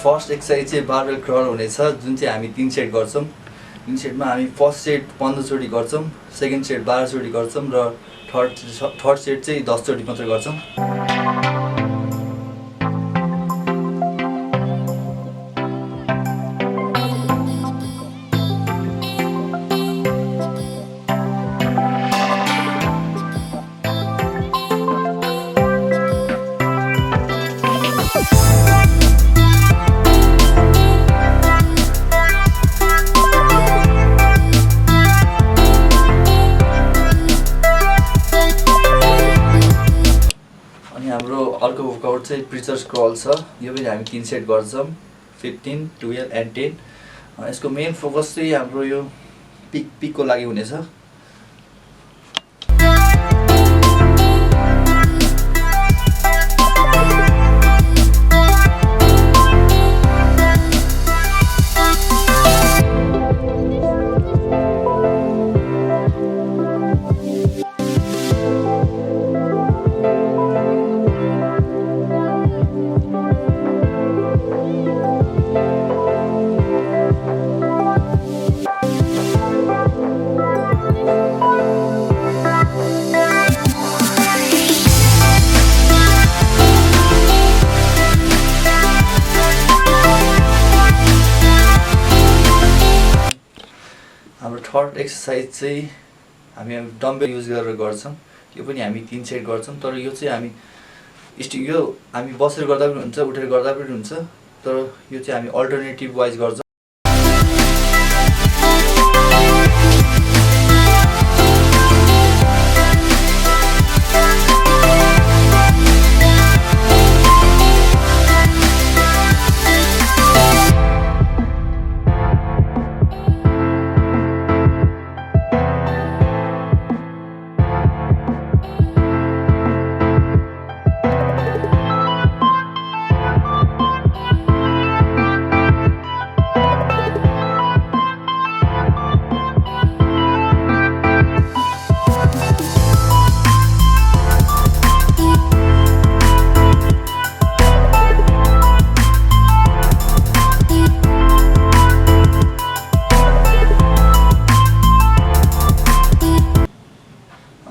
First exercise चाहिँ barbell crawl हुनेछ, जुन चाहिँ हामी 3 सेट गर्छौँ। 3 सेटमा हामी फर्स्ट सेट 15 चोटि गर्छौँ, सेकेन्ड सेट 12 चोटि गर्छौँ र थर्ड सेट चाहिँ 10 चोटि मात्रै गर्छौँ। हाम्रो अर्को वर्कआउट चाहिँ प्रिचर्स क्रल छ। यो पनि हामी 3 सेट गर्छौँ, 15, 12 एन्ड 10। यसको मेन फोकस चाहिँ हाम्रो यो पिकको लागि हुनेछ। हाम्रो थर्ड एक्सर्साइज चाहिँ हामी डम्बेल युज गरेर गर्छौँ। यो पनि हामी 3 सेट गर्छौँ, तर यो चाहिँ हामी बसेर गर्दा पनि हुन्छ, उठेर गर्दा पनि हुन्छ, तर यो चाहिँ हामी अल्टरनेटिभ वाइज गर्छौँ।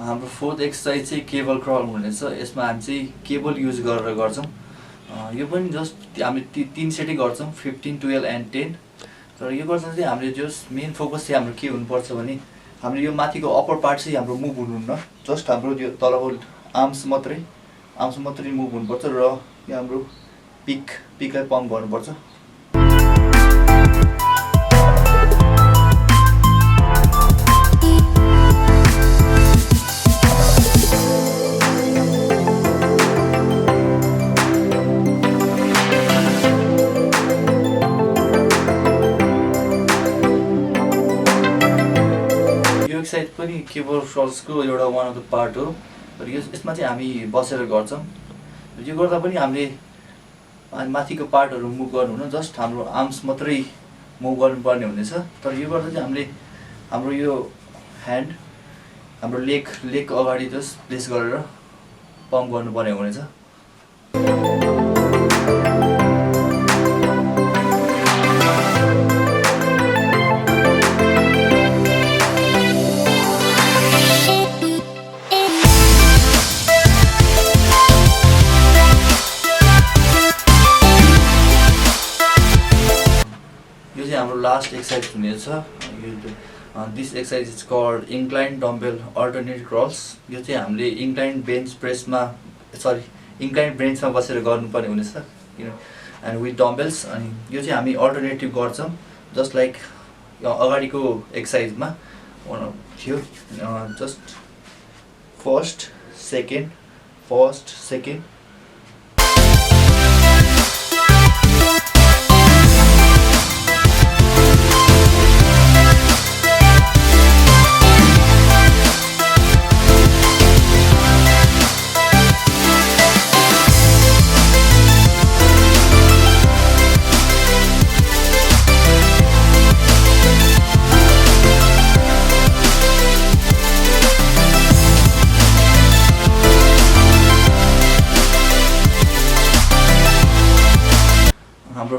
हाम्रो फोर्थ एक्सर्साइज चाहिँ केबल क्रल हुनेछ। यसमा हामी चाहिँ केबल युज गरेर गर्छौँ। यो पनि जस्ट हामी 3 सेटै गर्छौँ, 15, 12 एन्ड 10। तर यो गर्दा चाहिँ हामीले जस्ट मेन फोकस चाहिँ हाम्रो के हुनुपर्छ भने हाम्रो यो माथिको अप्पर पार्ट चाहिँ हाम्रो मुभ हुनुहुन्न, जस्ट हाम्रो यो तलको आर्म्स मात्रै मुभ हुनुपर्छ र यो हाम्रो पिकलाई पम्प गर्नुपर्छ। एक्सर्साइज पनि केबल क्रल्सको एउटा वान अफ द पार्ट हो, तर यसमा चाहिँ हामी बसेर गर्छौँ। यो गर्दा पनि हामीले माथिको पार्टहरू मुभ गर्नुहुन्न, जस्ट हाम्रो आर्म्स मात्रै मुभ गर्नुपर्ने हुनेछ। तर यो गर्दा चाहिँ हामीले हाम्रो यो ह्यान्ड हाम्रो लेग अगाडि जस्ट प्लेस गरेर पम्प गर्नुपर्ने हुनेछ। हाम्रो लास्ट एक्सर्साइज हुनेछ। This exercise is called incline dumbbell alternate curls. यो चाहिँ हामीले इन्क्लाइन बेन्चमा बसेर गर्नुपर्ने हुनेछ एन्ड विथ डम्बेल्स। अनि यो चाहिँ हामी अल्टरनेटिभ गर्छौँ, जस्ट लाइक अगाडिको एक्सर्साइजमा थियो, जस्ट फर्स्ट सेकेन्ड।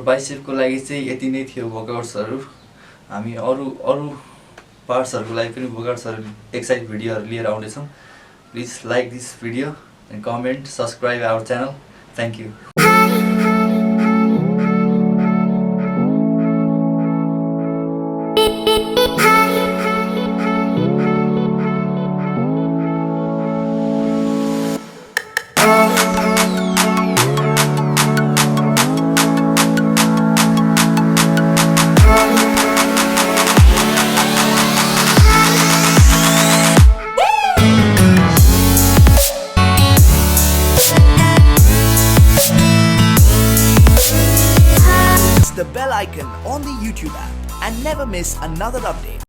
बाइसेपको लागि चाहिँ यति नै थियो वर्कआउट्सहरू। हामी अरू अरू पार्ट्सहरूको लागि पनि वर्कआउट्सहरू एक्सर्साइज भिडियोहरू लिएर आउँदैछौँ। Please like this video and comment, subscribe our channel. Thank you. The bell icon on the YouTube app and never miss another update.